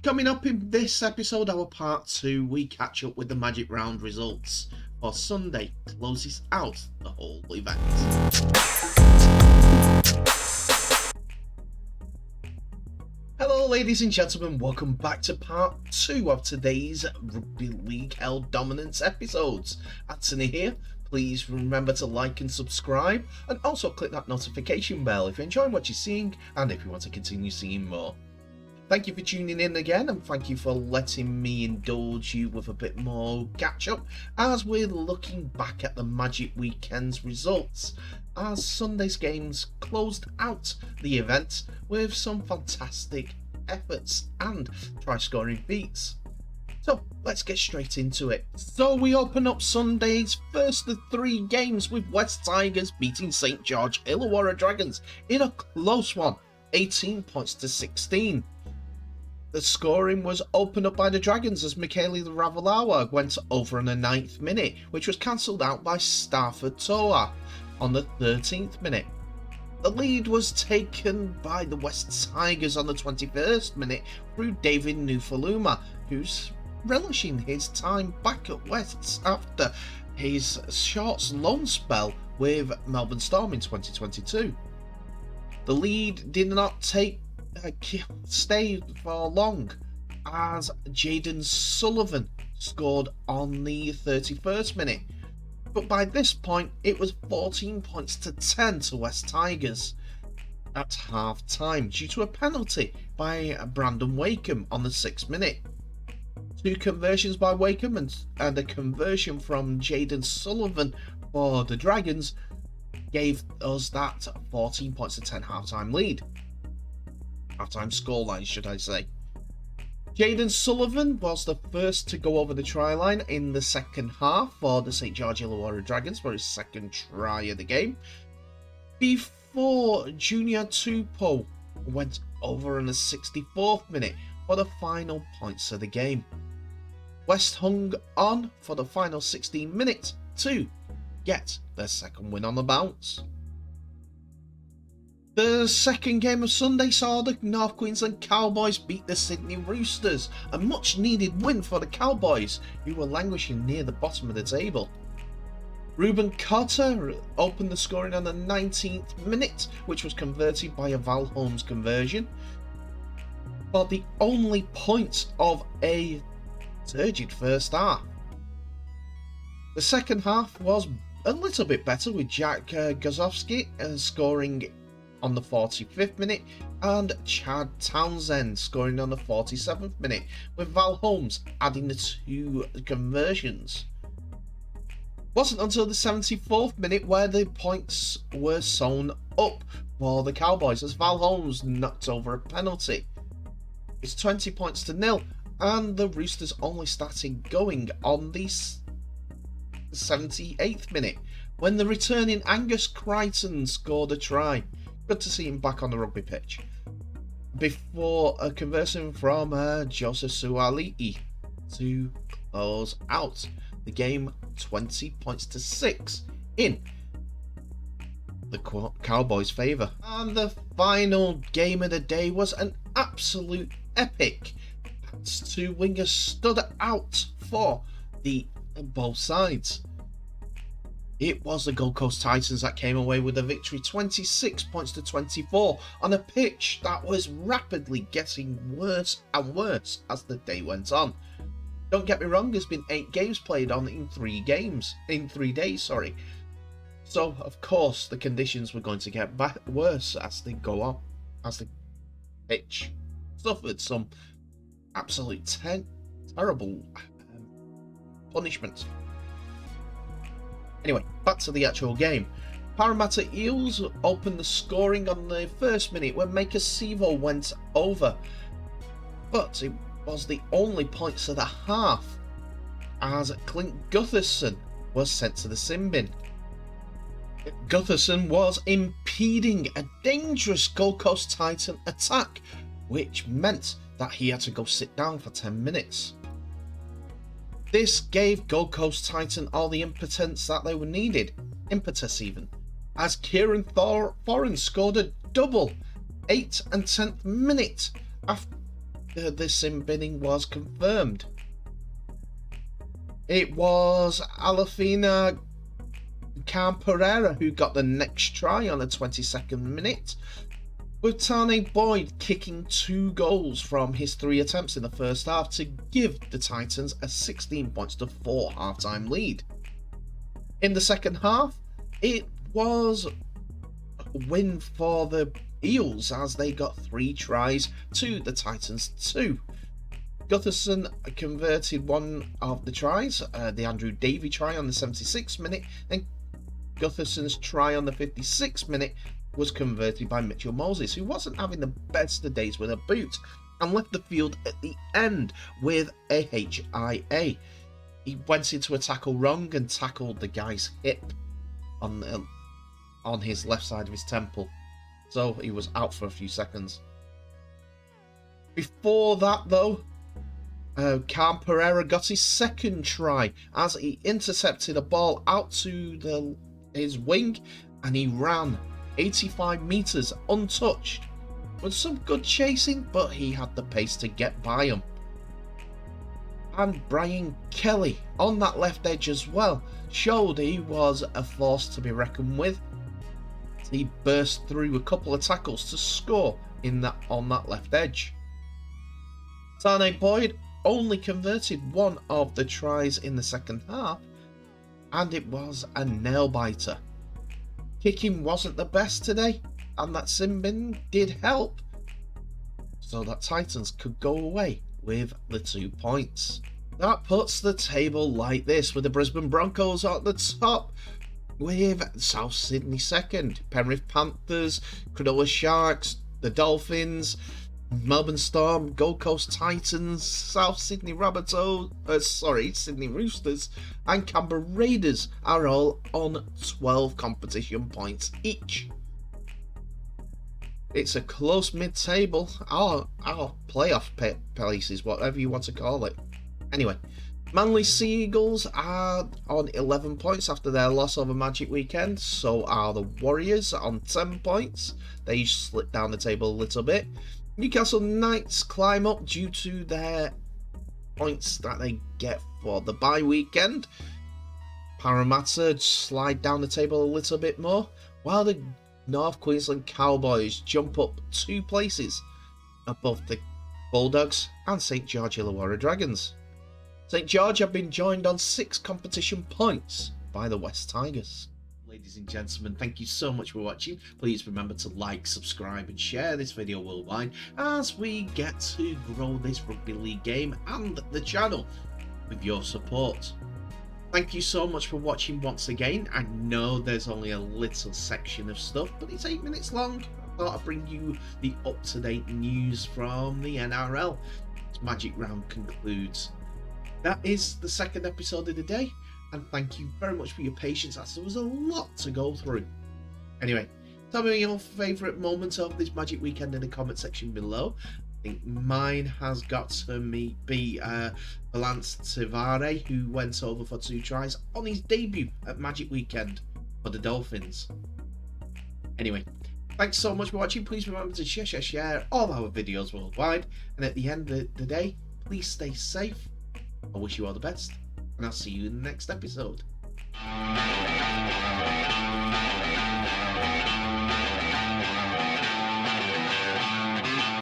Coming up in this episode, our part 2, we catch up with the Magic Round results for Sunday, closes out the whole event. Hello ladies and gentlemen, welcome back to part 2 of today's Rugby League Held Dominance episodes. Anthony here. Please remember to like and subscribe, and also click that notification bell if you're enjoying what you're seeing and if you want to continue seeing more. Thank you for tuning in again, and thank you for letting me indulge you with a bit more catch up as we're looking back at the Magic Weekend's results, as Sunday's games closed out the event with some fantastic efforts and try scoring beats. So let's get straight into it. So we open up Sunday's first of 3 games with West Tigers beating St George Illawarra Dragons in a close one, 18 points to 16. The scoring was opened up by the Dragons as Michaeli Ravalawa went over in the 9th minute, which was cancelled out by Stafford Toa on the 13th minute. The lead was taken by the West Tigers on the 21st minute through David Nufaluma, who's relishing his time back at Wests after his short loan spell with Melbourne Storm in 2022. The lead did not stay for long as Jaden Sullivan scored on the 31st minute, but by this point it was 14 points to 10 to West Tigers at half time due to a penalty by Brandon Wakeham on the 6th minute. 2 conversions by Wakeham and a conversion from Jaden Sullivan for the Dragons gave us that 14 points to 10 half-time lead. Half-time scoreline, should I say. Jaden Sullivan was the first to go over the try line in the second half for the St George Illawarra Dragons for his second try of the game, before Junior Tupou went over in the 64th minute for the final points of the game. West hung on for the final 16 minutes to get their second win on the bounce. The second game of Sunday saw the North Queensland Cowboys beat the Sydney Roosters, a much needed win for the Cowboys, who were languishing near the bottom of the table. Ruben Cotter opened the scoring on the 19th minute, which was converted by a Val Holmes conversion, for the only point of a turgid first half. The second half was a little bit better, with Jack Gazowski scoring on the 45th minute and Chad Townsend scoring on the 47th minute, with Val Holmes adding the 2 conversions. Wasn't until the 74th minute where the points were sewn up for the Cowboys as Val Holmes knocked over a penalty. It's 20 points to 0, and the Roosters only started going on the 78th minute when the returning Angus Crichton scored a try. Good to see him back on the rugby pitch, before a conversion from Joseph Suaalii to close out the game 20 points to 6 in the Cowboys' favour. And the final game of the day was an absolute epic. 2 wingers stood out for both sides. It was the Gold Coast Titans that came away with a victory, 26 points to 24, on a pitch that was rapidly getting worse and worse as the day went on. Don't get me wrong, there's been 8 games played on in 3 days. So of course the conditions were going to get worse as they go on, as the pitch suffered some absolute terrible punishment. Anyway, back to the actual game. Parramatta Eels opened the scoring on the 1st minute when Maker Sivo went over, but it was the only points of the half as Clint Gutherson was sent to the sin bin. Gutherson was impeding a dangerous Gold Coast Titan attack, which meant that he had to go sit down for 10 minutes. This gave Gold Coast Titan all the impetus that they were needed, as Kieran Foran scored a double 8th and 10th minute the sin binning was confirmed. It was Alafina Khan Pereira who got the next try on the 22nd minute, with Tane Boyd kicking 2 goals from his 3 attempts in the first half to give the Titans a 16 points to 4 half-time lead. In the second half, it was a win for the Eels as they got 3 tries to the Titans 2. Gutherson converted one of the tries, the Andrew Davey try on the 76th minute, and Gutherson's try on the 56th minute was converted by Mitchell Moses, who wasn't having the best of days with a boot and left the field at the end with a HIA. He went into a tackle wrong and tackled the guy's hip on his left side of his temple, so he was out for a few seconds. Before that though, Khan Pereira got his second try as he intercepted a ball out to his wing and he ran 85 metres untouched with some good chasing, but he had the pace to get by him. And Brian Kelly on that left edge as well showed he was a force to be reckoned with. He burst through a couple of tackles to score on that left edge. Tane Boyd only converted one of the tries in the second half, and it was a nail-biter. Kicking wasn't the best today, and that sin bin did help, so that Titans could go away with the 2 points. That puts the table like this, with the Brisbane Broncos at the top, with South Sydney second, Penrith Panthers, Cronulla Sharks, the Dolphins, Melbourne Storm, Gold Coast Titans, South Sydney Sydney Roosters and Canberra Raiders are all on 12 competition points each. It's a close mid-table, our playoff places, whatever you want to call it. Anyway, Manly Seagulls are on 11 points after their loss over Magic Weekend, so are the Warriors on 10 points. They slipped down the table a little bit. Newcastle Knights climb up due to their points that they get for the bye weekend. Parramatta slide down the table a little bit more, while the North Queensland Cowboys jump up 2 places above the Bulldogs and St George Illawarra Dragons. St George have been joined on 6 competition points by the West Tigers. Ladies and gentlemen, thank you so much for watching. Please remember to like, subscribe and share this video worldwide as we get to grow this rugby league game and the channel with your support. Thank you so much for watching once again. I know there's only a little section of stuff, but it's 8 minutes long. I thought I'd bring you the up-to-date news from the NRL as Magic Round concludes. That is the second episode of the day. And thank you very much for your patience as there was a lot to go through. Anyway, tell me your favourite moment of this Magic Weekend in the comment section below. I think mine has got to be Valance Tavare, who went over for 2 tries on his debut at Magic Weekend for the Dolphins. Anyway, thanks so much for watching. Please remember to share all our videos worldwide. And at the end of the day, please stay safe. I wish you all the best. And I'll see you in the next episode.